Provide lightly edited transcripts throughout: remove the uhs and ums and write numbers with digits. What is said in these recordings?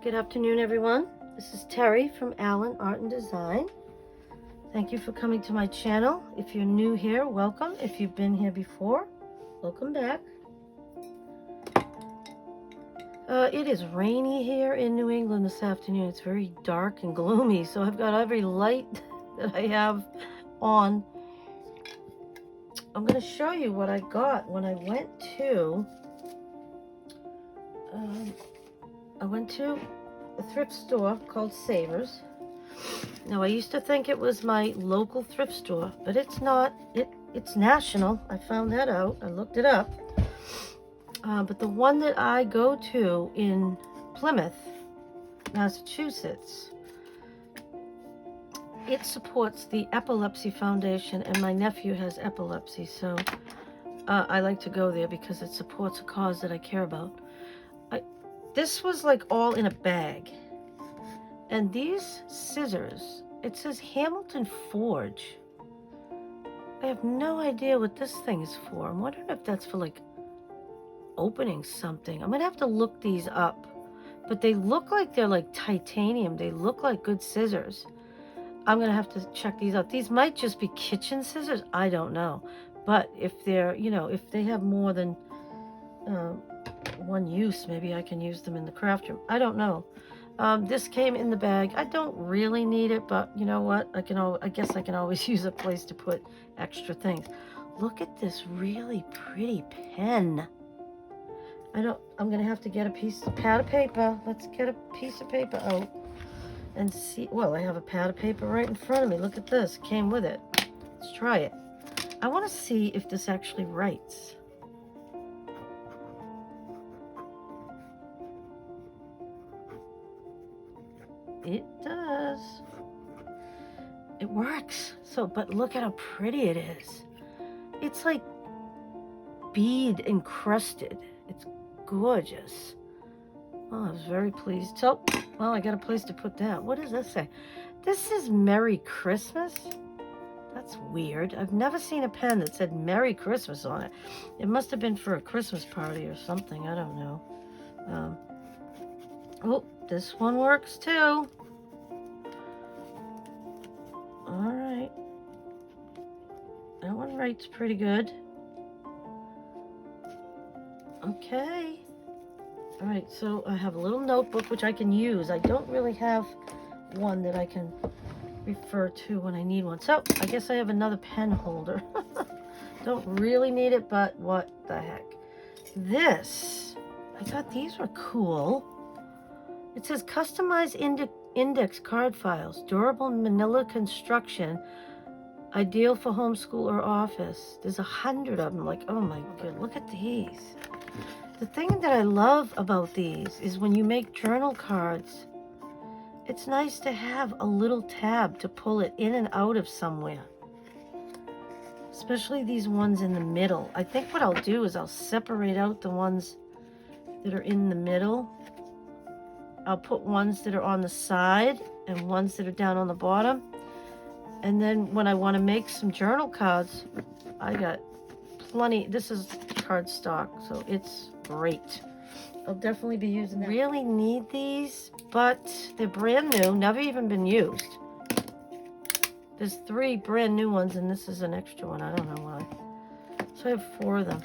Good afternoon, everyone. This is Terry from Allen Art and Design. Thank you for coming to my channel. If you're new here, welcome. If you've been here before, welcome back. It is rainy here in New England this afternoon. It's very dark and gloomy, so I've got every light that I have on. I'm going to show you what I got when I went to a thrift store called Savers. Now, I used to think it was my local thrift store, but it's not. It's national. I found that out. I looked it up. But the one that I go to in Plymouth, Massachusetts, it supports the Epilepsy Foundation, and my nephew has epilepsy, so I like to go there because it supports a cause that I care about. This was like all in a bag. And these scissors, it says Hamilton Forge. I have no idea what this thing is for. I'm wondering if that's for like opening something. I'm gonna have to look these up. But they look like they're like titanium. They look like good scissors. I'm gonna have to check these out. These might just be kitchen scissors. I don't know. But if they're, if they have more than one use, maybe I can use them in the craft room. I don't know. This came in the bag. I don't really need it, but you know what? I guess I can always use a place to put extra things. Look at this really pretty pen. I'm gonna have to get a pad of paper. Let's get a piece of paper out and see. Well, I have a pad of paper right in front of me. Look at this. Came with it. Let's try it. I want to see if this actually writes. It does. It works. But look at how pretty it is. It's like bead encrusted. It's gorgeous. Oh, I was very pleased. So, well, I got a place to put that. What does this say? This is Merry Christmas? That's weird. I've never seen a pen that said Merry Christmas on it. It must have been for a Christmas party or something. I don't know. Oh, this one works too. Alright. That one writes pretty good. Okay. Alright, so I have a little notebook which I can use. I don't really have one that I can refer to when I need one. So, I guess I have another pen holder. Don't really need it, but what the heck. This, I thought these were cool. It says customize index card files, durable manila construction, ideal for homeschool or office. There's 100 of them. Like, oh my god, look at these. The thing that I love about these is when you make journal cards, it's nice to have a little tab to pull it in and out of somewhere. Especially these ones in the middle. I think what I'll do is I'll separate out the ones that are in the middle. I'll put ones that are on the side and ones that are down on the bottom. And then when I want to make some journal cards, I got plenty. This is cardstock, so it's great. I'll definitely be using that. Really need these, but they're brand new, never even been used. There's 3 brand new ones, and this is an extra one. I don't know why. So I have 4 of them.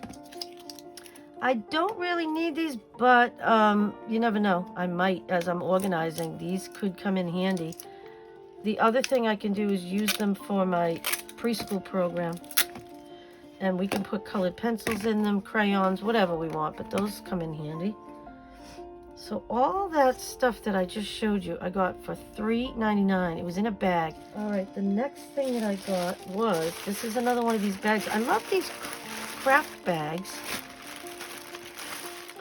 I don't really need these, but you never know. I might, as I'm organizing. These could come in handy. The other thing I can do is use them for my preschool program. And we can put colored pencils in them, crayons, whatever we want, but those come in handy. So all that stuff that I just showed you, I got for $3.99. It was in a bag. All right, the next thing that I got was, this is another one of these bags. I love these craft bags.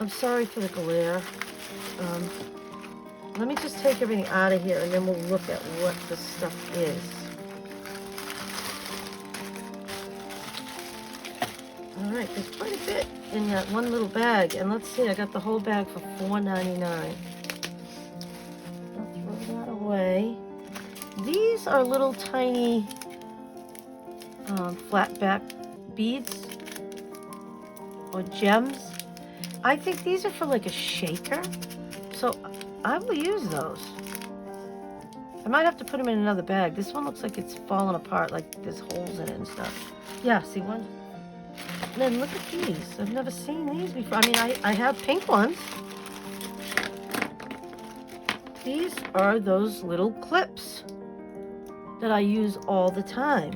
I'm sorry for the glare. Let me just take everything out of here and then we'll look at what this stuff is. Alright, there's quite a bit in that one little bag. And let's see, I got the whole bag for $4.99. I'll throw that away. These are little tiny flat back beads or gems. I think these are for like a shaker. So I will use those. I might have to put them in another bag. This one looks like it's falling apart, like there's holes in it and stuff. Yeah, see one? Man, look at these. I've never seen these before. I mean, I have pink ones. These are those little clips that I use all the time.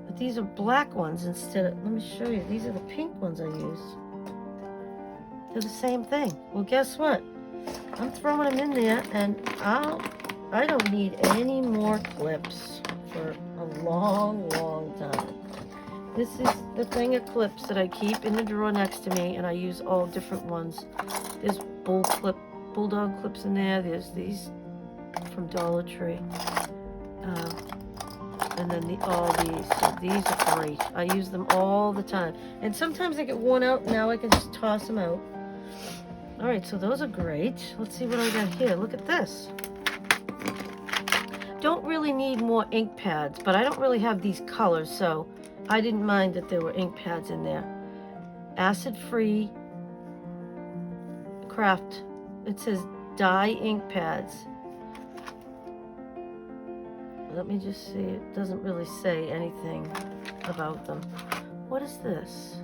But these are black ones instead of, let me show you. These are the pink ones I use. They're the same thing. Well, guess what? I'm throwing them in there, and I don't need any more clips for a long, long time. This is the thing of clips that I keep in the drawer next to me, and I use all different ones. There's bulldog clips in there. There's these from Dollar Tree. And then all these. So these are great. I use them all the time. And sometimes they get worn out. Now I can just toss them out. All right, so those are great. Let's see what I got here. Look at this. Don't really need more ink pads, but I don't really have these colors, so I didn't mind that there were ink pads in there. Acid-free craft. It says dye ink pads. Let me just see. It doesn't really say anything about them. What is this?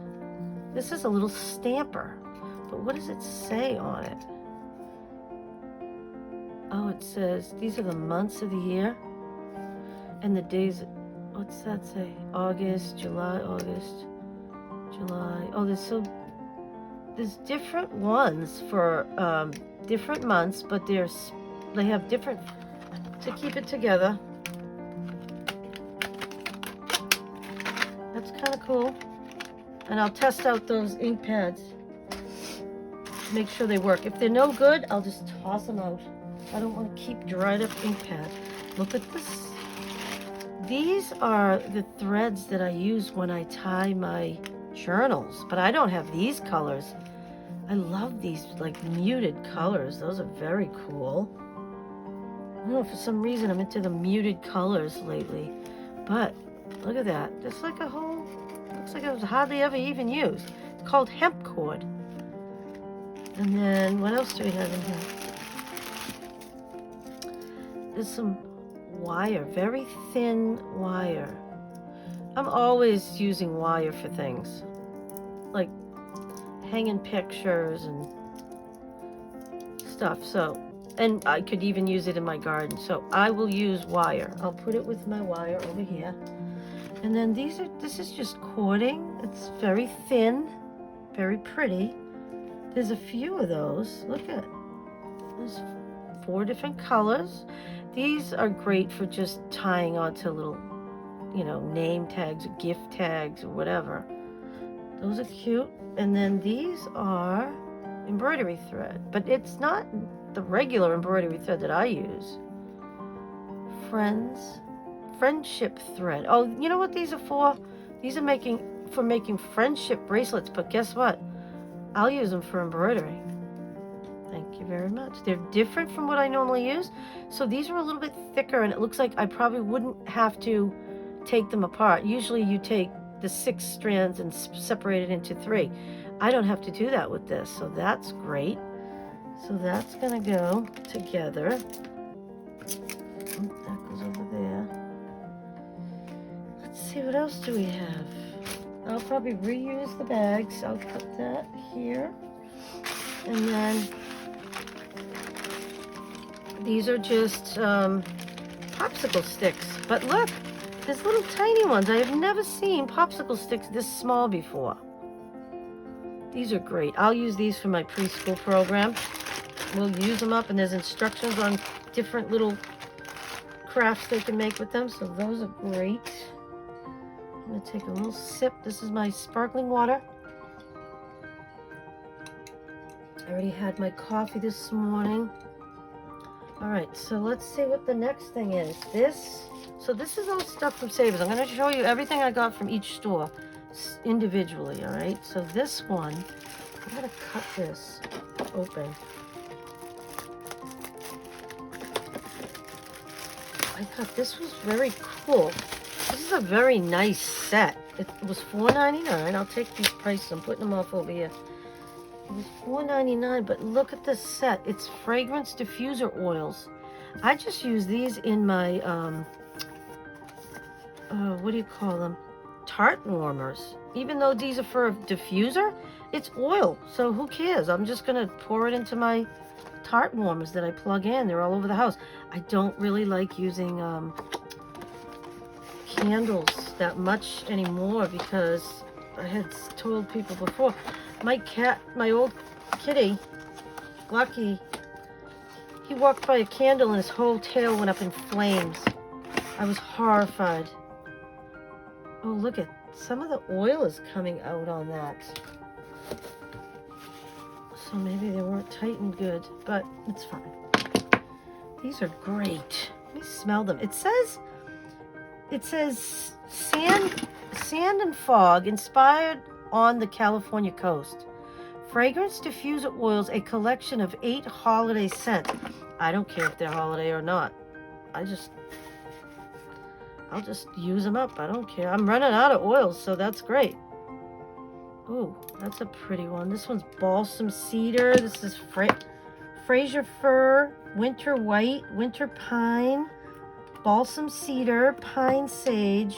This is a little stamper. But what does it say on it? Oh, it says these are the months of the year and the days. What's that say? August, July, August, July. Oh, there's different ones for different months, but they have different to keep it together. That's kind of cool. And I'll test out those ink pads. Make sure they work. If they're no good, I'll just toss them out. I don't want to keep dried up ink pad. Look at this. These are the threads that I use when I tie my journals, but I don't have these colors. I love these like muted colors. Those are very cool. I don't know, for some reason I'm into the muted colors lately, but look at that. It's like a whole, looks like it was hardly ever even used. It's called hemp cord. And then what else do we have in here? There's some wire, very thin wire. I'm always using wire for things, like hanging pictures and stuff. So, and I could even use it in my garden. So I will use wire. I'll put it with my wire over here. And then this is just cording. It's very thin, very pretty. There's a few of those. Look at, there's 4 different colors. These are great for just tying onto little, name tags or gift tags or whatever. Those are cute. And then these are embroidery thread, but it's not the regular embroidery thread that I use. Friendship thread. Oh, you know what these are for? These are for making friendship bracelets, but guess what? I'll use them for embroidery. Thank you very much. They're different from what I normally use. So these are a little bit thicker, and it looks like I probably wouldn't have to take them apart. Usually you take the 6 strands and separate it into 3. I don't have to do that with this, so that's great. So that's gonna go together. That goes over there. Let's see, what else do we have? I'll probably reuse the bags. I'll put that here. And then these are just popsicle sticks. But look, there's little tiny ones. I have never seen popsicle sticks this small before. These are great. I'll use these for my preschool program. We'll use them up, and there's instructions on different little crafts they can make with them. So those are great. I'm going to take a little sip. This is my sparkling water. I already had my coffee this morning. All right, so let's see what the next thing is. This is all stuff from Savers. I'm going to show you everything I got from each store individually, all right? So this one, I'm going to cut this open. I thought this was very cool. This is a very nice set. It was $4.99. I'll take these prices. I'm putting them off over here. It was $4.99, but look at this set. It's fragrance diffuser oils. I just use these in my, what do you call them? Tart warmers. Even though these are for a diffuser, it's oil. So who cares? I'm just going to pour it into my tart warmers that I plug in. They're all over the house. I don't really like using candles that much anymore because I had told people before, my cat, my old kitty, Lucky, he walked by a candle and his whole tail went up in flames. I was horrified. Oh, look at, some of the oil is coming out on that. So maybe they weren't tightened good, but it's fine. These are great. Let me smell them. It says sand and fog inspired on the California coast. Fragrance diffuser oils, a collection of 8 holiday scents. I don't care if they're holiday or not. I'll just use them up. I don't care. I'm running out of oils, so that's great. Ooh, that's a pretty one. This one's balsam cedar. This is Fraser fir, winter white, winter pine, balsam cedar, pine sage,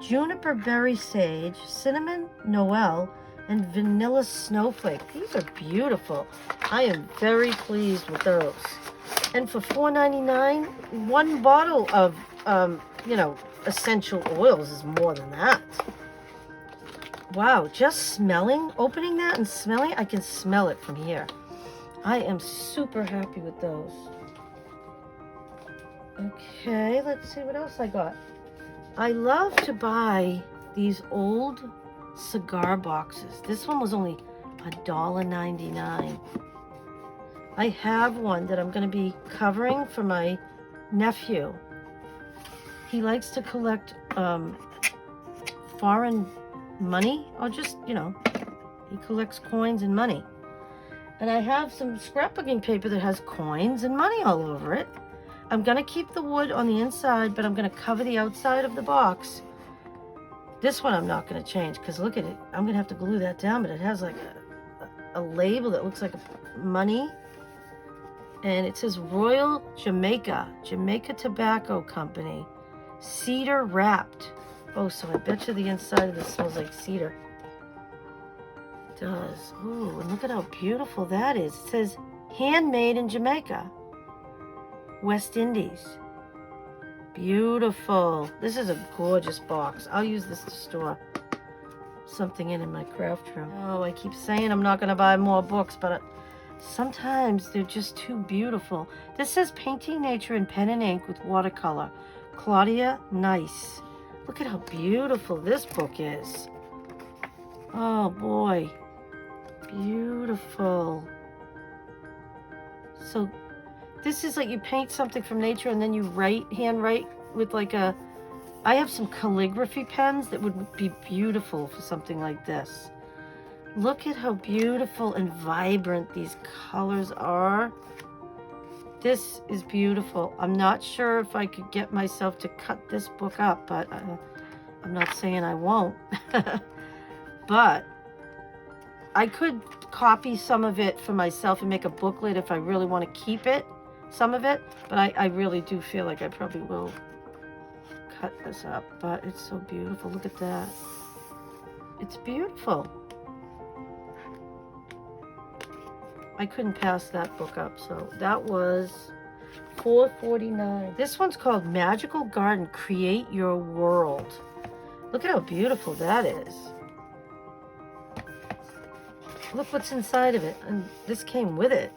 juniper berry sage, cinnamon noel, and vanilla snowflake. These are beautiful. I am very pleased with those. And for $4.99, one bottle of, essential oils is more than that. Wow, just smelling, opening that and smelling it, I can smell it from here. I am super happy with those. Okay, let's see what else I got. I love to buy these old cigar boxes. This one was only $1.99. I have one that I'm going to be covering for my nephew. He likes to collect foreign money, or just, he collects coins and money. And I have some scrapbooking paper that has coins and money all over it. I'm going to keep the wood on the inside, but I'm going to cover the outside of the box. This one I'm not going to change because look at it. I'm going to have to glue that down, but it has like a label that looks like money. And it says Royal Jamaica Tobacco Company, cedar wrapped. Oh, so I bet you the inside of this smells like cedar. It does. Ooh, and look at how beautiful that is. It says handmade in Jamaica, West Indies. Beautiful. This is a gorgeous box. I'll use this to store something in my craft room. Oh, I keep saying I'm not going to buy more books, but sometimes they're just too beautiful. This says Painting Nature in Pen and Ink with Watercolor. Claudia Nice. Look at how beautiful this book is. Oh boy. Beautiful. So this is like you paint something from nature and then you handwrite with like I have some calligraphy pens that would be beautiful for something like this. Look at how beautiful and vibrant these colors are. This is beautiful. I'm not sure if I could get myself to cut this book up, but I'm not saying I won't. But I could copy some of it for myself and make a booklet if I really want to keep it, some of it. But I really do feel like I probably will cut this up. But it's so beautiful. Look at that. It's beautiful. I couldn't pass that book up, so that was $4.49. This one's called Magical Garden, Create Your World. Look at how beautiful that is. Look what's inside of it, and this came with it.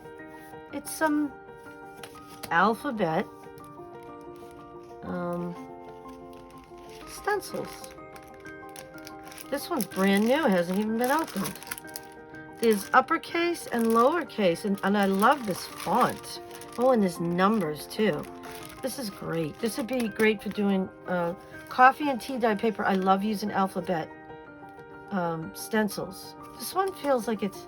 It's some alphabet stencils. This one's brand new, it hasn't even been opened. There's uppercase and lowercase, and I love this font. Oh, and there's numbers too. This is great. This would be great for doing coffee and tea dye paper. I love using alphabet stencils. This one feels like it's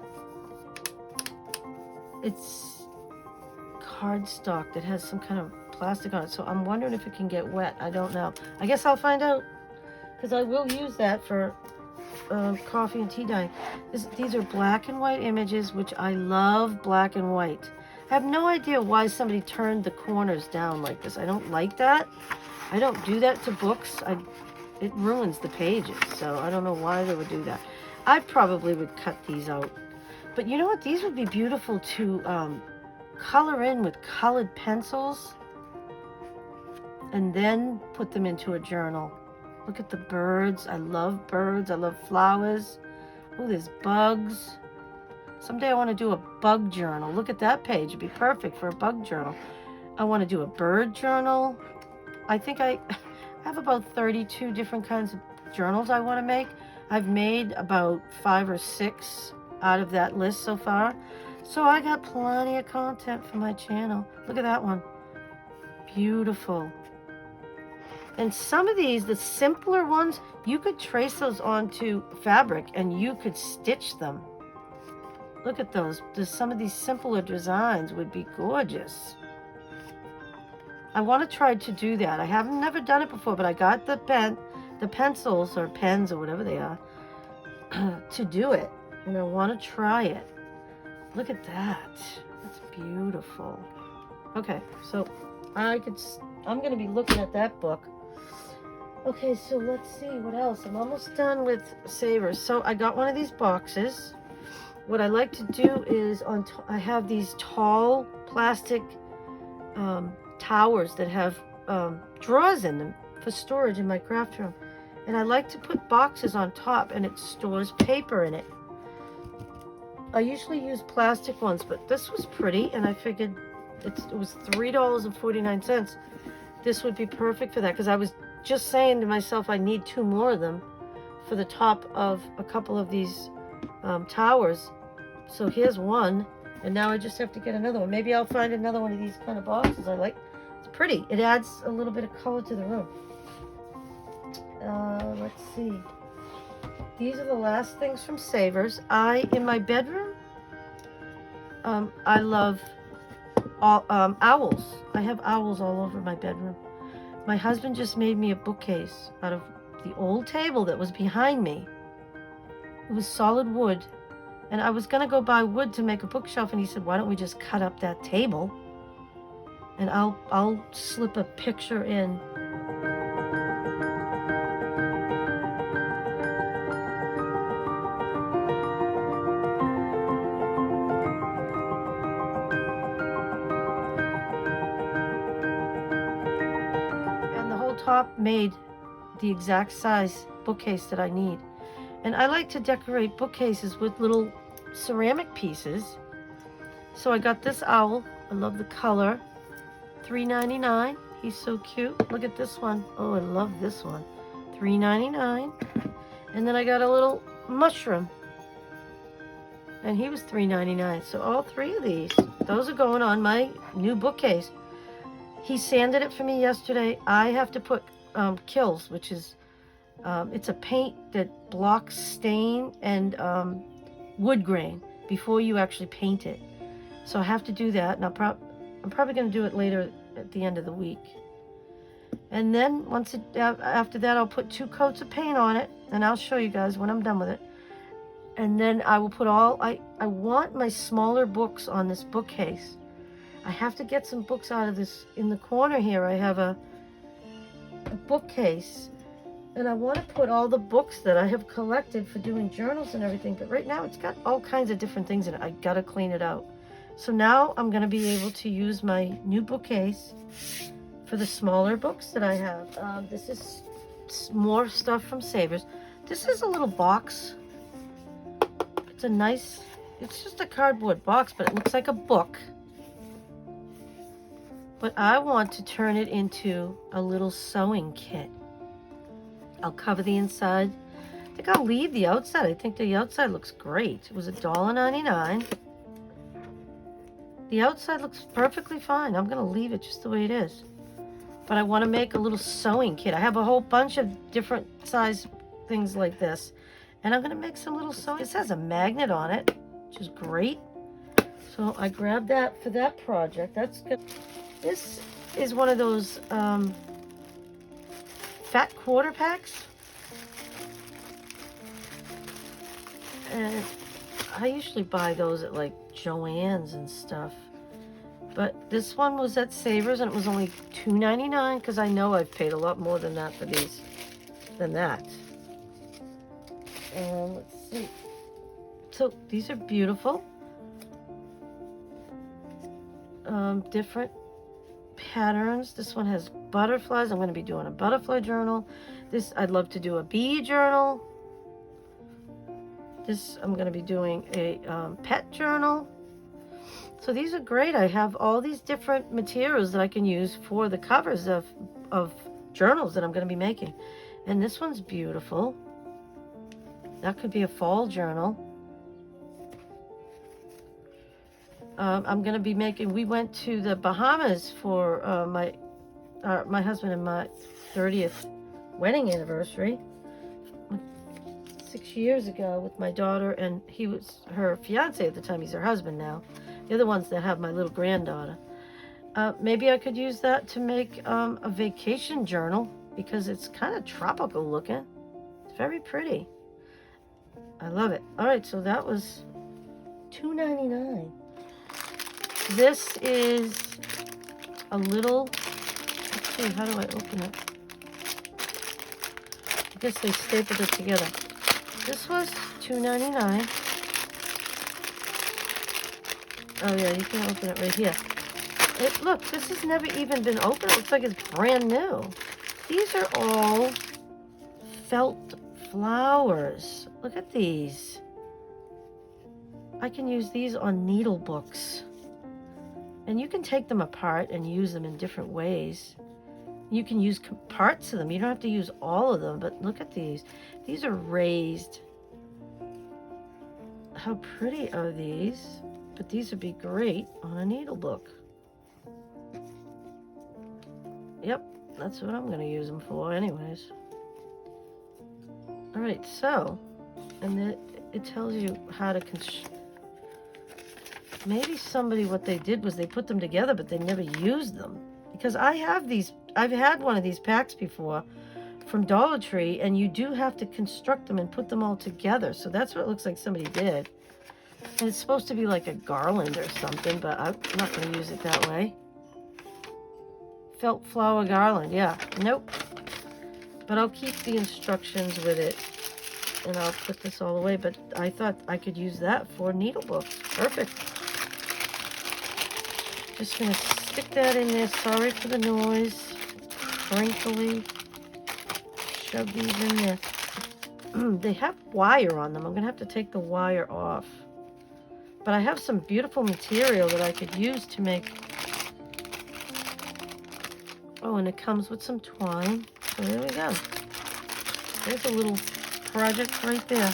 cardstock that has some kind of plastic on it. So I'm wondering if it can get wet. I don't know. I guess I'll find out because I will use that for coffee and tea dye. These are black and white images, which I love black and white. I have no idea why somebody turned the corners down like this. I don't like that. I don't do that to books. It ruins the pages, so I don't know why they would do that. I probably would cut these out. But you know what? These would be beautiful to color in with colored pencils and then put them into a journal. Look at the birds. I love birds. I love flowers. Oh, there's bugs. Someday I want to do a bug journal. Look at that page. It'd be perfect for a bug journal. I want to do a bird journal. I think I have about 32 different kinds of journals I want to make. I've made about 5 or 6 out of that list so far. So I got plenty of content for my channel. Look at that one. Beautiful. And some of these, the simpler ones, you could trace those onto fabric and you could stitch them. Look at those. Some of these simpler designs would be gorgeous. I want to try to do that. I haven't never done it before, but I got the pencils or pens or whatever they are to do it. And I want to try it. Look at that. That's beautiful. Okay, so I'm going to be looking at that book. Okay, so let's see what else. I'm almost done with Savers. So I got one of these boxes. What I like to do is I have these tall plastic towers that have drawers in them for storage in my craft room. And I like to put boxes on top and it stores paper in it. I usually use plastic ones, but this was pretty and I figured it was $3.49. This would be perfect for that because I was just saying to myself I need 2 more of them for the top of a couple of these towers. So here's one, and now I just have to get another one. Maybe I'll find another one of these kind of boxes I like. It's pretty. It adds a little bit of color to the room. Let's see. These are the last things from Savers. In my bedroom, I love owls. I have owls all over my bedroom. My husband just made me a bookcase out of the old table that was behind me. It was solid wood. And I was going to go buy wood to make a bookshelf, and he said, why don't we just cut up that table? And I'll slip a picture in. And the whole top made the exact size bookcase that I need. And I like to decorate bookcases with little ceramic pieces. So I got this owl. I love the color. $3.99. He's so cute. Look at this one. Oh, I love this one. $3.99. And then I got a little mushroom. And he was $3.99. So all 3 of these, those are going on my new bookcase. He sanded it for me yesterday. I have to put Kills, which is it's a paint that blocks stain and wood grain before you actually paint it. So I have to do that, and I'm probably going to do it later at the end of the week. And then after that, I'll put 2 coats of paint on it, and I'll show you guys when I'm done with it. And then I will put I want my smaller books on this bookcase. I have to get some books out of this. In the corner here, I have a bookcase. And I want to put all the books that I have collected for doing journals and everything. But right now it's got all kinds of different things in it. I got to clean it out. So now I'm going to be able to use my new bookcase for the smaller books that I have. This is more stuff from Savers. This is a little box. It's just a cardboard box, but it looks like a book. But I want to turn it into a little sewing kit. I'll cover the inside. I think I'll leave the outside. I think the outside looks great. It was $1.99. The outside looks perfectly fine. I'm going to leave it just the way it is. But I want to make a little sewing kit. I have a whole bunch of different size things like this. And I'm going to make some little sewing. This has a magnet on it, which is great. So I grabbed that for that project. That's good. This is one of those fat quarter packs. And I usually buy those at like Joann's and stuff. But this one was at Savers and it was only $2.99 because I know I've paid a lot more than that for these, than that. Let's see. So these are beautiful. Different patterns. This one has butterflies. I'm going to be doing a butterfly journal. This, I'd love to do a bee journal. This, I'm going to be doing a pet journal. So these are great. I have all these different materials that I can use for the covers of journals that I'm going to be making. And this one's beautiful. That could be a fall journal. I'm going to be making, we went to the Bahamas for my husband and my 30th wedding anniversary 6 years ago with my daughter, and he was her fiance at the time. He's her husband now. They're the ones that have my little granddaughter. Maybe I could use that to make a vacation journal because it's kind of tropical looking. It's very pretty. I love it. All right, so that was $2.99. This is a little, let's see, how do I open it? I guess they stapled it together. This was $2.99. Oh yeah, you can open it right here. Look, this has never even been opened. It looks like it's brand new. These are all felt flowers. Look at these. I can use these on needle books. And you can take them apart and use them in different ways. You can use parts of them. You don't have to use all of them, but look at these. These are raised. How pretty are these? But these would be great on a needle book. Yep, that's what I'm going to use them for anyways. All right, so, and it tells you how to maybe somebody, what they did was they put them together, but they never used them. Because I have these, I've had one of these packs before from Dollar Tree, and you do have to construct them and put them all together. So that's what it looks like somebody did. And it's supposed to be like a garland or something, but I'm not going to use it that way. Felt flower garland, yeah. Nope. But I'll keep the instructions with it, and I'll put this all away. But I thought I could use that for needle books. Perfect. Just going to stick that in there. Sorry for the noise. Crinkly. Shove these in there. They have wire on them. I'm going to have to take the wire off. But I have some beautiful material that I could use to make. Oh, and it comes with some twine. So there we go. There's a little project right there.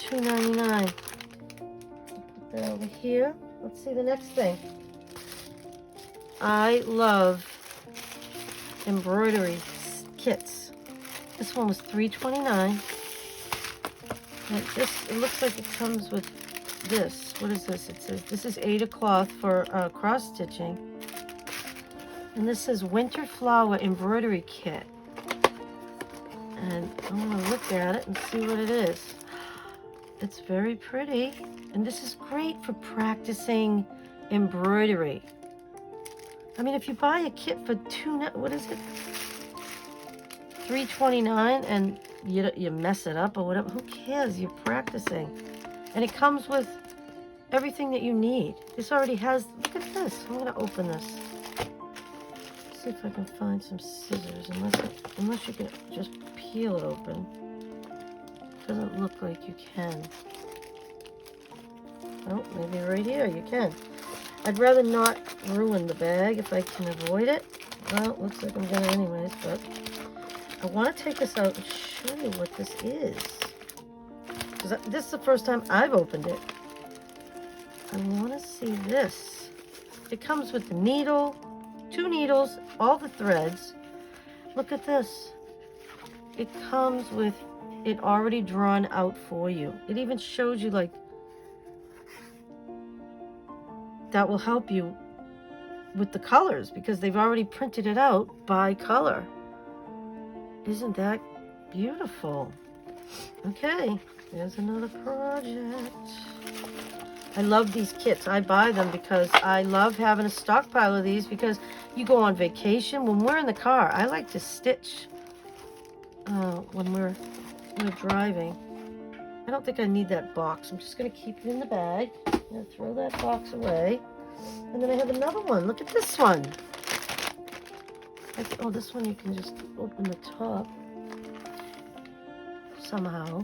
$2.99. Put that over here. Let's see the next thing. I love embroidery kits. This one was $3.29. And this, it looks like it comes with this. What is this? It says this is Ada cloth for cross stitching. And this says Winter Flower Embroidery Kit. And I'm going to look at it and see what it is. It's very pretty. And this is great for practicing embroidery. I mean, if you buy a kit for $3.29 and you mess it up or whatever, who cares? You're practicing. And it comes with everything that you need. This already has, look at this. I'm going to open this. See if I can find some scissors, unless you can just peel it open. Doesn't look like you can. Oh, maybe right here you can. I'd rather not ruin the bag if I can avoid it. Well, it looks like I'm gonna anyways, but I want to take this out and show you what this is. Because this is the first time I've opened it. I want to see this. It comes with the needle, 2 needles, all the threads. Look at this. It comes with it already drawn out for you. It even shows you, like, that will help you with the colors because they've already printed it out by color. Isn't that beautiful? Okay, there's another project. I love these kits. I buy them because I love having a stockpile of these because you go on vacation. When we're in the car, I like to stitch when we're driving. I don't think I need that box. I'm just going to keep it in the bag. I'm going to throw that box away. And then I have another one. Look at this one. Oh, this one you can just open the top somehow.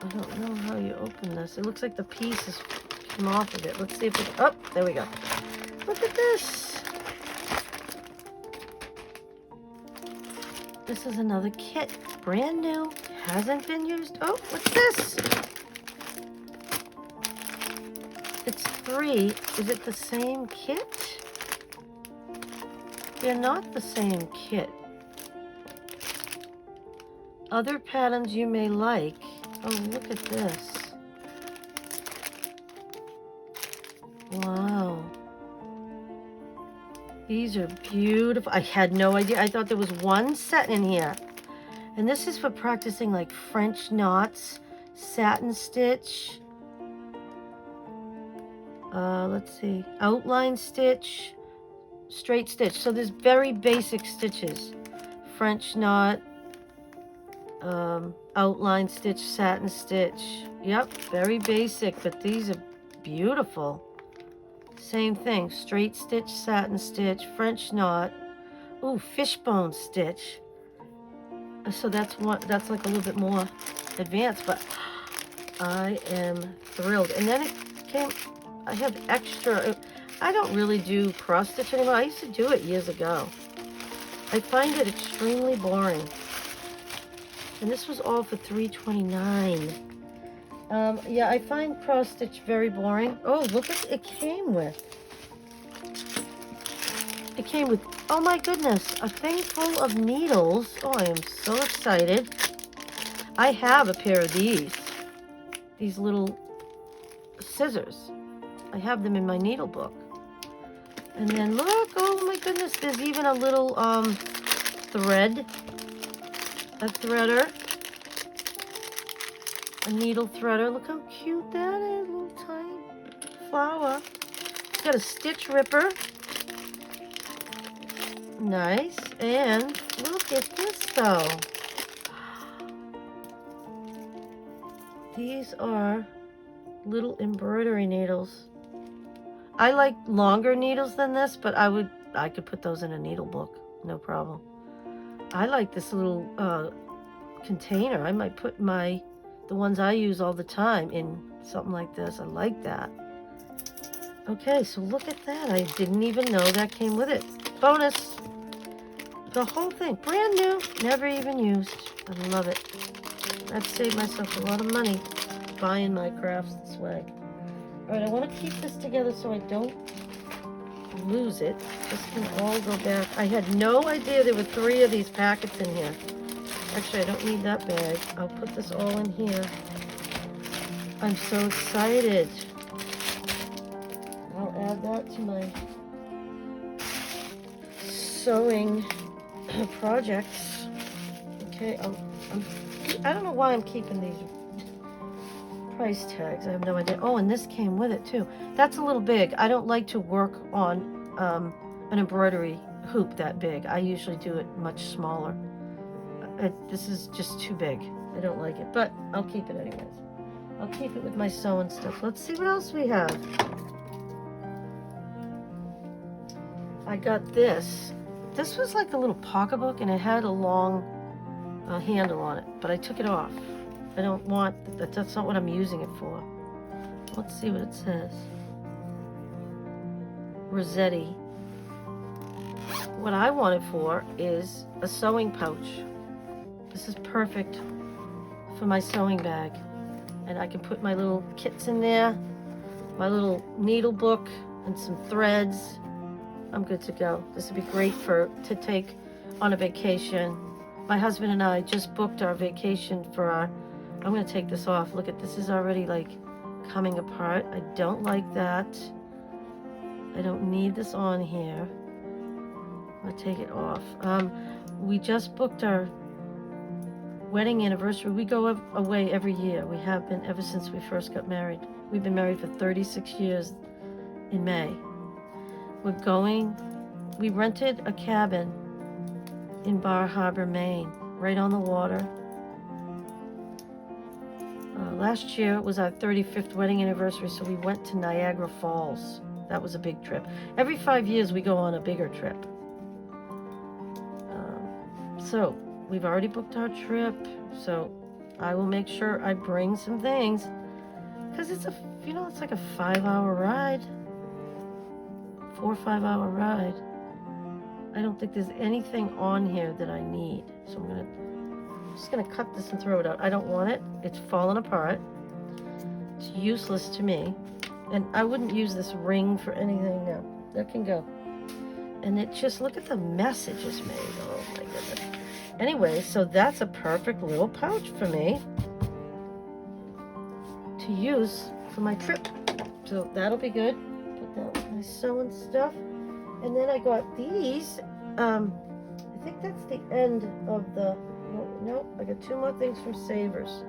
I don't know how you open this. It looks like the pieces came off of it. Let's see if it... Oh, there we go. Look at this. This is another kit. Brand new. Hasn't been used. Oh, what's this? It's 3. Is it the same kit? They're not the same kit. Other patterns you may like. Oh, look at this. Wow. These are beautiful. I had no idea. I thought there was one set in here. And this is for practicing like French knots, satin stitch. Let's see. Outline stitch, straight stitch. So there's very basic stitches. French knot, outline stitch, satin stitch. Yep, very basic, but these are beautiful. Same thing, straight stitch, satin stitch, French knot. Ooh, fishbone stitch. So that's like a little bit more advanced, but I am thrilled. And then it came, I have extra. I don't really do cross stitch anymore. I used to do it years ago. I find it extremely boring. And this was all for $3.29. Yeah, I find cross stitch very boring. Oh, look at it came with. It came with, oh my goodness, a thing full of needles. Oh, I am so excited. I have a pair of these little scissors. I have them in my needle book. And then look, oh my goodness, there's even a little thread. A threader. A needle threader. Look how cute that is. Little tiny flower. It's got a stitch ripper. Nice. And look at this though. These are little embroidery needles. I like longer needles than this, but I could put those in a needle book. No problem. I like this little container. I might put the ones I use all the time in something like this. I like that. Okay, so look at that. I didn't even know that came with it. Bonus. The whole thing, brand new, never even used. I love it. I've saved myself a lot of money buying my crafts this way. All right, I want to keep this together so I don't lose it. This can all go back. I had no idea there were 3 of these packets in here. Actually, I don't need that bag. I'll put this all in here. I'm so excited. I'll add that to my sewing projects. Okay, I don't know why I'm keeping these price tags. I have no idea. Oh, and this came with it too. That's a little big. I don't like to work on an embroidery hoop that big. I usually do it much smaller. This is just too big. I don't like it, but I'll keep it anyways. I'll keep it with my sewing stuff. Let's see what else we have. I got this. This was like a little pocketbook, and it had a long handle on it, but I took it off. I don't want that. That's not what I'm using it for. Let's see what it says. Rossetti. What I want it for is a sewing pouch. This is perfect for my sewing bag. And I can put my little kits in there, my little needle book, and some threads. I'm good to go. This would be great to take on a vacation. My husband and I just booked our vacation for I'm going to take this off. Look at this is already like coming apart. I don't like that. I don't need this on here. I'm going to take it off. we just booked our wedding anniversary. We go away every year. We have been ever since we first got married. We've been married for 36 years in May. We rented a cabin in Bar Harbor, Maine, right on the water. Last year was our 35th wedding anniversary, so we went to Niagara Falls. That was a big trip. Every 5 years we go on a bigger trip. So we've already booked our trip, so I will make sure I bring some things, because it's it's like a 5-hour ride, 4 or 5 hour ride. I don't think there's anything on here that I need, so I'm just gonna cut this and throw it out. I don't want it. It's falling apart. It's useless to me, and I wouldn't use this ring for anything now. That can go. And it just, look at the mess it just made. Oh my goodness. Anyway, so that's a perfect little pouch for me to use for my trip. So that'll be good. Put that with my sewing stuff. And then I got these. I think that's the end of the, no, I got 2 more things from Savers.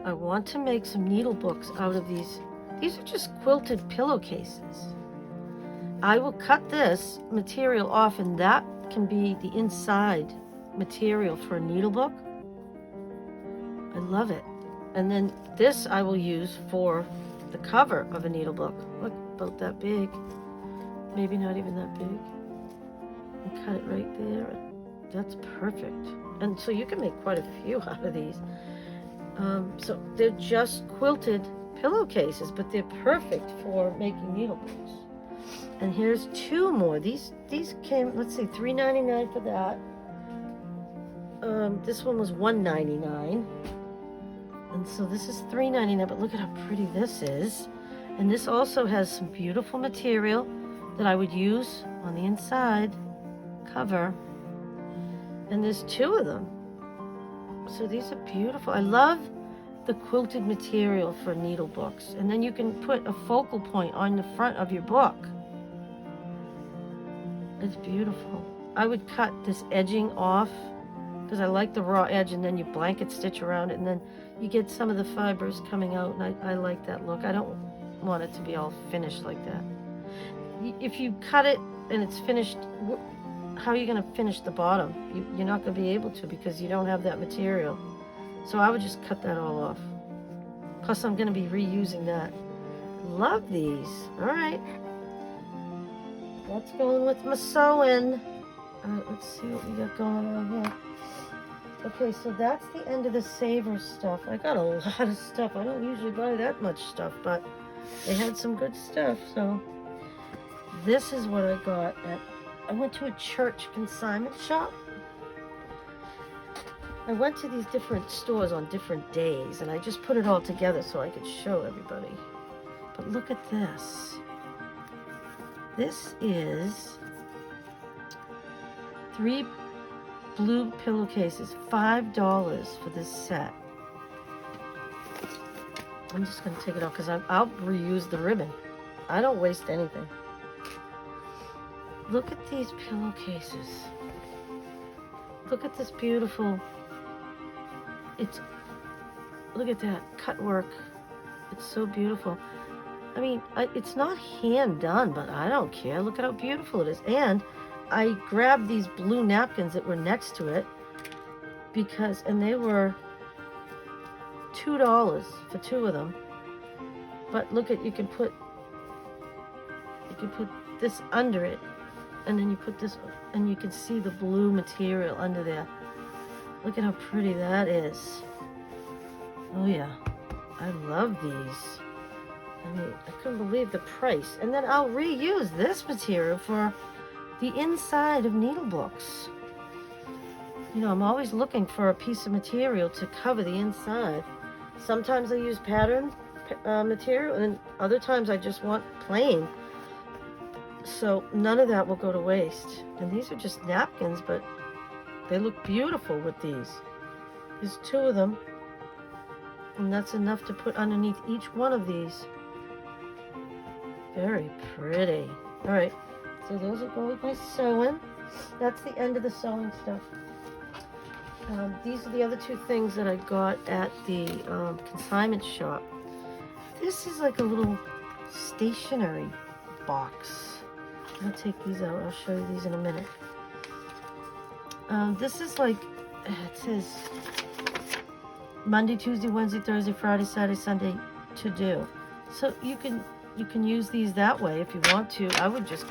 I want to make some needle books out of these. These are just quilted pillowcases. I will cut this material off, and that can be the inside material for a needle book. I love it. And then this I will use for the cover of a needle book. Look, about that big. Maybe not even that big. And cut it right there. That's perfect. And so you can make quite a few out of these. So they're just quilted pillowcases, but they're perfect for making needle books. And here's 2 more. These came, let's see, $3.99 for that. This one was $1.99. And so this is $3.99, but look at how pretty this is. And this also has some beautiful material that I would use on the inside cover. And there's 2 of them. So these are beautiful. I love the quilted material for needle books. And then you can put a focal point on the front of your book. It's beautiful. I would cut this edging off because I like the raw edge, and then you blanket stitch around it, and then you get some of the fibers coming out, and I like that look. I don't want it to be all finished like that. If you cut it and it's finished, how are you going to finish the bottom? You're not going to be able to, because you don't have that material. So I would just cut that all off. Plus I'm going to be reusing that. Love these. All right. That's going with my sewing. All right, let's see what we got going on here. Okay, so that's the end of the Savers stuff. I got a lot of stuff. I don't usually buy that much stuff, but they had some good stuff. So this is what I got I went to a church consignment shop. I went to these different stores on different days, and I just put it all together so I could show everybody. But look at this. This is 3 blue pillowcases, $5 for this set. I'm just going to take it off because I'll reuse the ribbon. I don't waste anything. Look at these pillowcases. Look at this beautiful, look at that cut work. It's so beautiful. I mean, it's not hand done, but I don't care. Look at how beautiful it is. And I grabbed these blue napkins that were next to it and they were $2 for 2 of them. But look at, you can put this under it, and then you put this, and you can see the blue material under there. Look at how pretty that is. Oh yeah, I love these. I mean, I couldn't believe the price. And then I'll reuse this material for the inside of needle books. You know, I'm always looking for a piece of material to cover the inside. Sometimes I use pattern material, and other times I just want plain. So none of that will go to waste. And these are just napkins, but they look beautiful with these. There's 2 of them, and that's enough to put underneath each one of these. Very pretty. All right, So those will go with my sewing. That's the end of the sewing stuff. These are the other two things that I got at the consignment shop. This is like a little stationery box. I'll take these out. I'll show you these in a minute. This is like, it says Monday, Tuesday, Wednesday, Thursday, Friday, Saturday, Sunday to do. So you can use these that way if you want to. I would just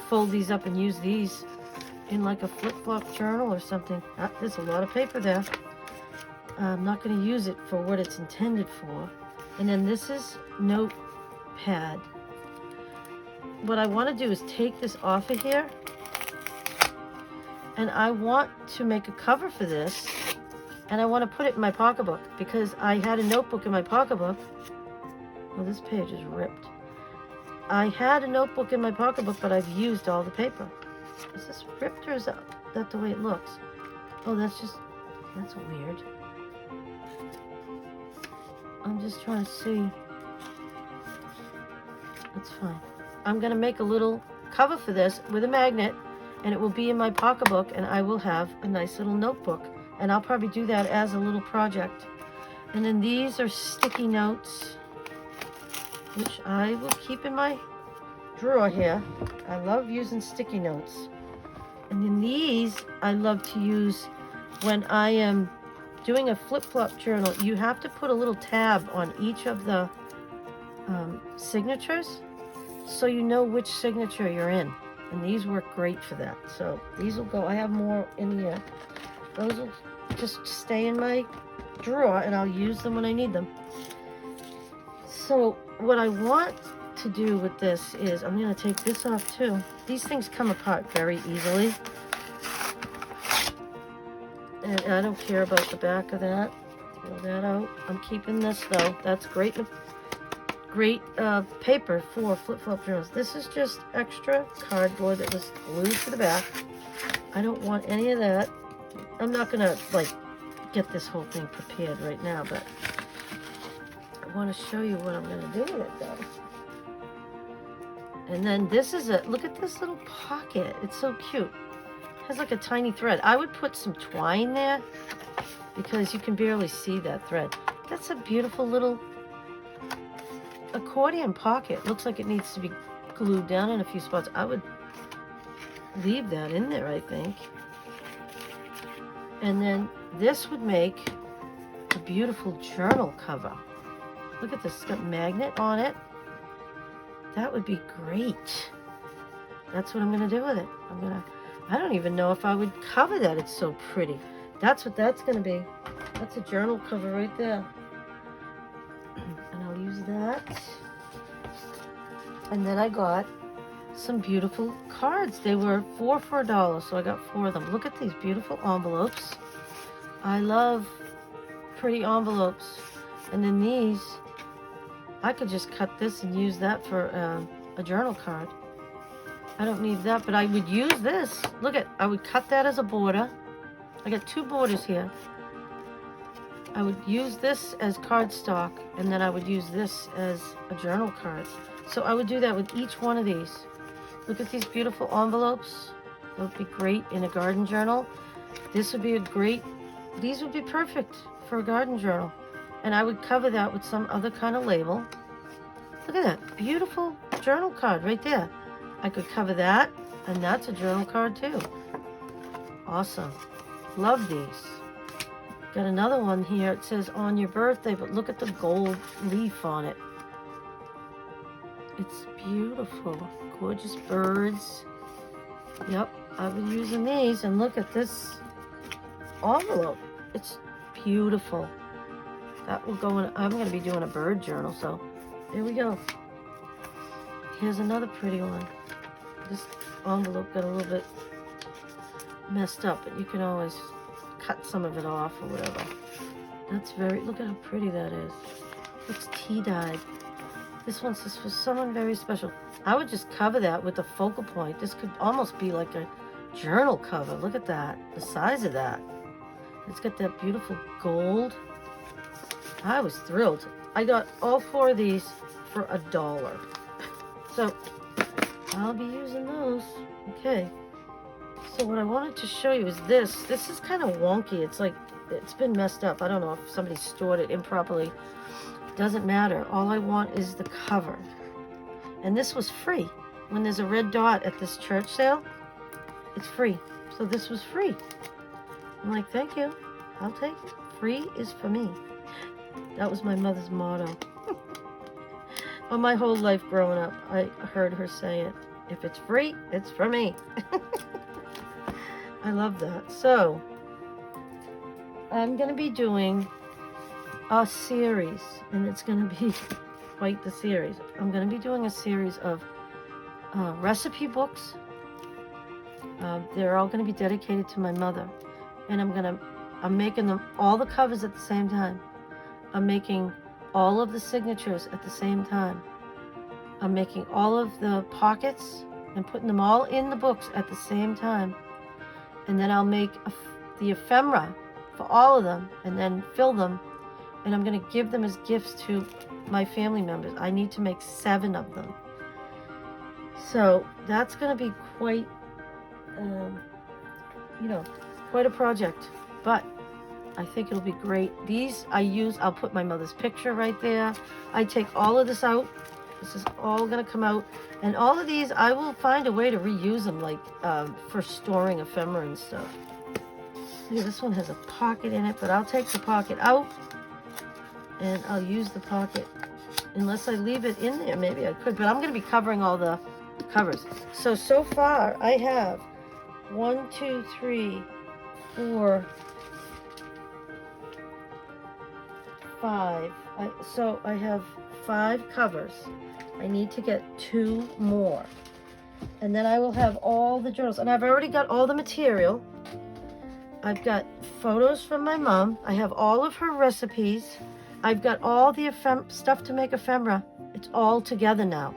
fold these up and use these in like a flip-flop journal or something. There's a lot of paper there. I'm not going to use it for what it's intended for. And then this is notepad. What I want to do is take this off of here, and I want to make a cover for this, and I want to put it in my pocketbook because I had a notebook in my pocketbook. Oh, this page is ripped. I had a notebook in my pocketbook, but I've used all the paper. Is this ripped or is that the way it looks? Oh, that's weird. I'm just trying to see. That's fine. I'm going to make a little cover for this with a magnet, and it will be in my pocketbook, and I will have a nice little notebook. And I'll probably do that as a little project. And then these are sticky notes, which I will keep in my drawer here. I love using sticky notes. And then these I love to use when I am doing a flip-flop journal. You have to put a little tab on each of the signatures so you know which signature you're in. And these work great for that. So these will go. I have more in here. Those will just stay in my drawer, and I'll use them when I need them. So what I want to do with this is I'm going to take this off too. These things come apart very easily. And I don't care about the back of that. Throw that out. I'm keeping this though. That's great paper for flip-flop journals. This is just extra cardboard that was glued to the back. I don't want any of that. I'm not gonna like get this whole thing prepared right now, but I want to show you what I'm gonna do with it though. And then this is look at this little pocket. It's so cute. It has like a tiny thread. I would put some twine there because you can barely see that thread. That's a beautiful little accordion pocket. Looks like it needs to be glued down in a few spots. I would leave that in there, I think. And then this would make a beautiful journal cover. Look at this, it's got a magnet on it. That would be great. That's what I'm gonna do with it. I don't even know if I would cover that. It's so pretty. That's what that's gonna be. That's a journal cover right there. And I'll use that. And then I got some beautiful cards. They were 4 for $1, so I got 4 of them. Look at these beautiful envelopes. I love pretty envelopes. And then these, I could just cut this and use that for a journal card. I don't need that, but I would use this. Look at, I would cut that as a border. I got 2 borders here. I would use this as cardstock, and then I would use this as a journal card. So I would do that with each one of these. Look at these beautiful envelopes. That would be great in a garden journal. This would be these would be perfect for a garden journal. And I would cover that with some other kind of label. Look at that, beautiful journal card right there. I could cover that, and that's a journal card too. Awesome, love these. Got another one here. It says on your birthday, but look at the gold leaf on it. It's beautiful. Gorgeous birds. Yep, I've been using these, and look at this envelope. It's beautiful. That will go in. I'm going to be doing a bird journal, so there we go. Here's another pretty one. This envelope got a little bit messed up, but you can always cut some of it off or whatever. That's look at how pretty that is. It's tea dyed. This one says for someone very special. I would just cover that with a focal point. This could almost be like a journal cover. Look at that, the size of that. It's got that beautiful gold. I was thrilled. I got all 4 of these for $1. So I'll be using those. Okay. So what I wanted to show you is this. This is kind of wonky. It's like, it's been messed up. I don't know if somebody stored it improperly. Doesn't matter. All I want is the cover. And this was free. When there's a red dot at this church sale, it's free. So this was free. I'm like, thank you. I'll take it. Free is for me. That was my mother's motto. Well, my whole life growing up, I heard her say it. If it's free, it's for me. I love that. So, I'm going to be doing a series, and it's going to be quite the series. I'm going to be doing a series of recipe books. They're all going to be dedicated to my mother. And I'm making them all the covers at the same time. I'm making all of the signatures at the same time. I'm making all of the pockets and putting them all in the books at the same time. And then I'll make the ephemera for all of them and then fill them. And I'm going to give them as gifts to my family members. I need to make 7 of them. So that's going to be quite, quite a project. But I think it'll be great. These I'll put my mother's picture right there. I take all of this out. This is all going to come out. And all of these, I will find a way to reuse them, like for storing ephemera and stuff. See, this one has a pocket in it, but I'll take the pocket out. And I'll use the pocket. Unless I leave it in there, maybe I could. But I'm going to be covering all the covers. So far, I have 1, 2, 3, 4, 5. So I have 5 covers. I need to get 2 more. And then I will have all the journals. And I've already got all the material. I've got photos from my mom. I have all of her recipes. I've got all the stuff to make ephemera. It's all together now.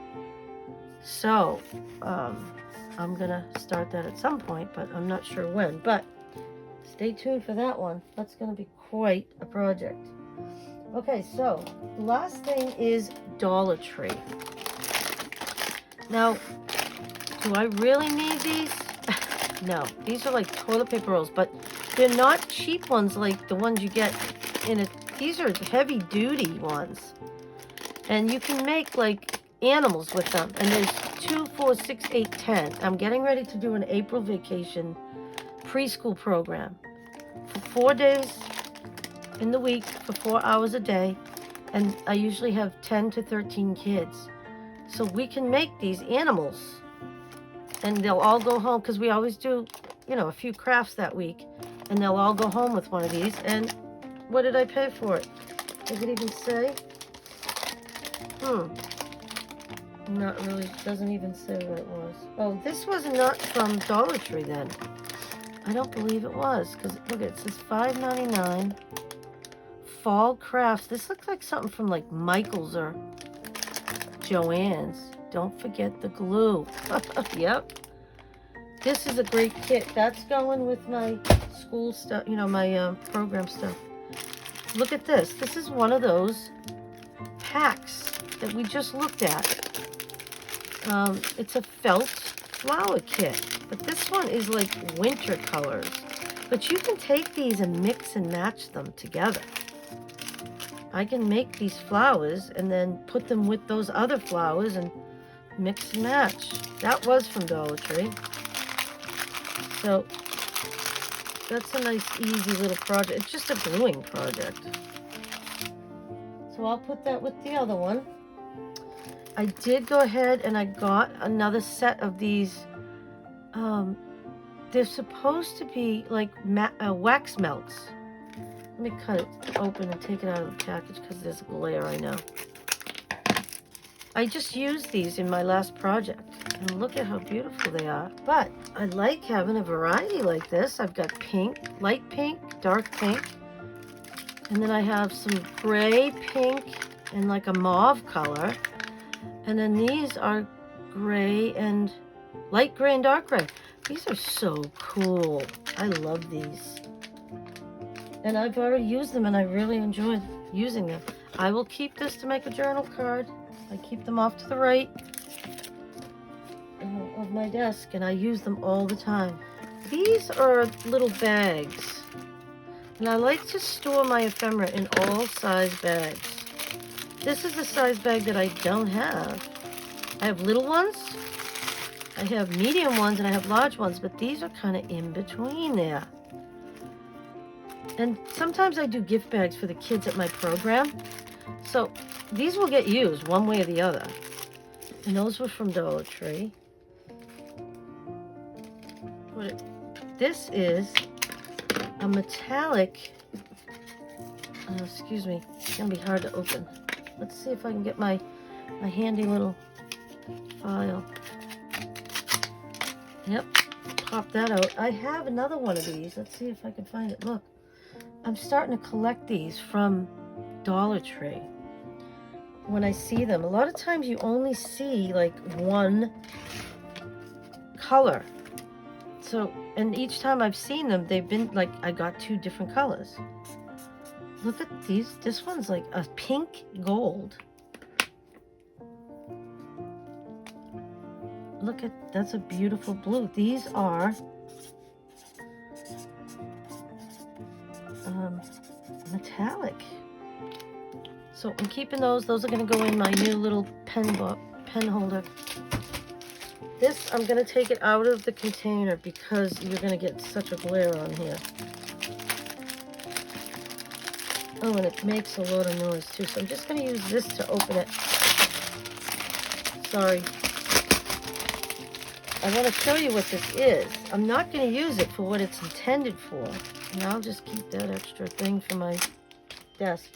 So, I'm going to start that at some point, but I'm not sure when. But stay tuned for that one. That's going to be quite a project. Okay, so the last thing is Dollar Tree. Now, do I really need these? No, these are like toilet paper rolls, but they're not cheap ones like the ones you get in a... These are heavy duty ones. And you can make like animals with them. And there's 2, 4, 6, 8, 10. I'm getting ready to do an April vacation preschool program for 4 days in the week for 4 hours a day. And I usually have 10 to 13 kids. So we can make these animals. And they'll all go home because we always do, a few crafts that week. And they'll all go home with one of these. And what did I pay for it? Does it even say? Not really. Doesn't even say what it was. Oh, this was not from Dollar Tree then. I don't believe it was. Because look, it says $5.99. Fall crafts. This looks like something from like Michael's or Joann's. Don't forget the glue. Yep. This is a great kit. That's going with my school stuff, my program stuff. Look at this. This is one of those packs that we just looked at. It's a felt flower kit. But this one is like winter colors. But you can take these and mix and match them together. I can make these flowers and then put them with those other flowers and mix and match. That was from Dollar Tree. So that's a nice, easy little project. It's just a gluing project. So I'll put that with the other one. I did go ahead and I got another set of these. They're supposed to be like wax melts. Let me cut it open and take it out of the package because there's glare, I know. I just used these in my last project. And look at how beautiful they are. But I like having a variety like this. I've got pink, light pink, dark pink. And then I have some gray, pink, and like a mauve color. And then these are gray and light gray and dark gray. These are so cool. I love these. And I've already used them and I really enjoyed using them. I will keep this to make a journal card. I keep them off to the right. of my desk, and I use them all the time. These are little bags, and I like to store my ephemera in all size bags. This is the size bag that I don't have. I have little ones, I have medium ones, and I have large ones, but these are kind of in between there. And sometimes I do gift bags for the kids at my program, so these will get used one way or the other. And those were from Dollar Tree. This is a metallic, excuse me, it's gonna be hard to open. Let's see if I can get my handy little file. Yep, pop that out. I have another one of these. Let's see if I can find it. Look, I'm starting to collect these from Dollar Tree. When I see them, a lot of times you only see like one color. So, and each time I've seen them, they've been like, I got 2 different colors. Look at these. This one's like a pink gold. Look at, that's a beautiful blue. These are metallic. So I'm keeping those. Those are going to go in my new little pen holder. This, I'm going to take it out of the container because you're going to get such a glare on here. Oh, and it makes a lot of noise too. So I'm just going to use this to open it. Sorry. I want to show you what this is. I'm not going to use it for what it's intended for. And I'll just keep that extra thing for my desk.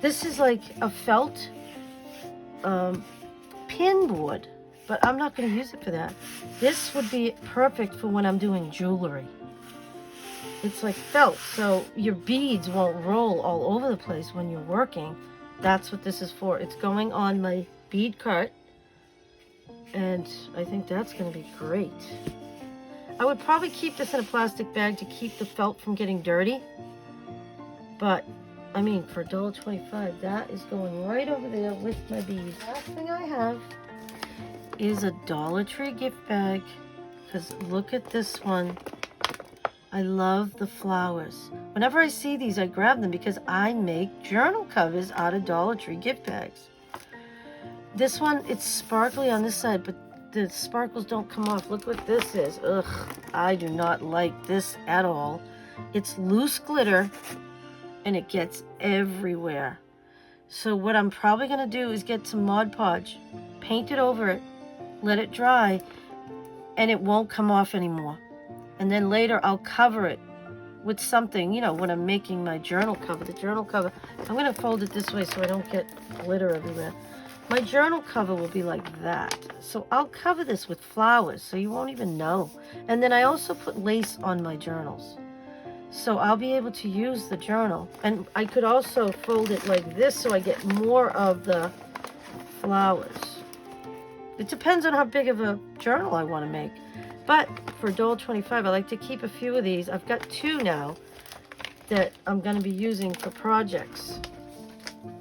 This is like a felt pin board, but I'm not going to use it for that. This would be perfect for when I'm doing jewelry. It's like felt, so your beads won't roll all over the place when you're working. That's what this is for. It's going on my bead cart, and I think that's going to be great. I would probably keep this in a plastic bag to keep the felt from getting dirty, but I mean, for $1.25, that is going right over there with my beads. Last thing I have is a Dollar Tree gift bag, because look at this one. I love the flowers. Whenever I see these, I grab them because I make journal covers out of Dollar Tree gift bags. This one, it's sparkly on this side, but the sparkles don't come off. Look what this is. Ugh, I do not like this at all. It's loose glitter, and it gets everywhere. So what I'm probably going to do is get some Mod Podge, paint it over it, let it dry, and it won't come off anymore. And then later I'll cover it with something, you know, when I'm making my journal cover. The journal cover, I'm going to fold it this way so I don't get glitter everywhere. My journal cover will be like that. So I'll cover this with flowers so you won't even know. And then I also put lace on my journals. So I'll be able to use the journal. And I could also fold it like this so I get more of the flowers. It depends on how big of a journal I want to make. But for $1.25, I like to keep a few of these. I've got 2 now that I'm going to be using for projects.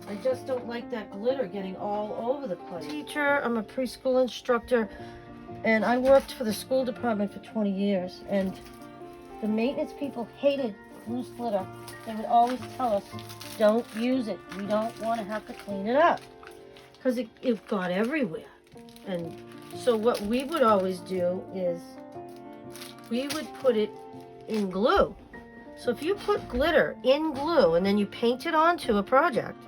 I just don't like that glitter getting all over the place. Teacher, I'm a preschool instructor, and I worked for the school department for 20 years, and the maintenance people hated loose glitter. They would always tell us, don't use it. We don't want to have to clean it up, because it got everywhere. And so what we would always do is we would put it in glue. So if you put glitter in glue and then you paint it onto a project,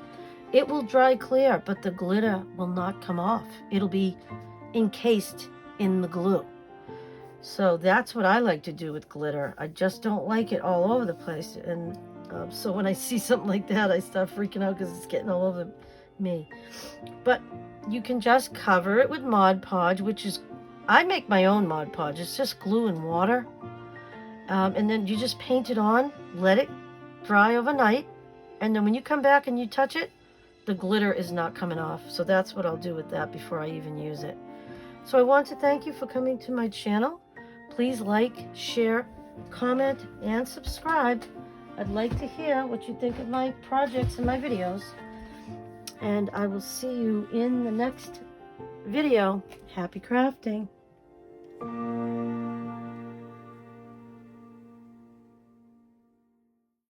it will dry clear, but the glitter will not come off. It'll be encased in the glue. So that's what I like to do with glitter. I just don't like it all over the place. And so when I see something like that, I start freaking out because it's getting all over me. But you can just cover it with Mod Podge, which is, I make my own Mod Podge. It's just glue and water. And then you just paint it on, let it dry overnight. And then when you come back and you touch it, the glitter is not coming off. So that's what I'll do with that before I even use it. So I want to thank you for coming to my channel. Please like, share, comment, and subscribe. I'd like to hear what you think of my projects and my videos. And I will see you in the next video. Happy crafting.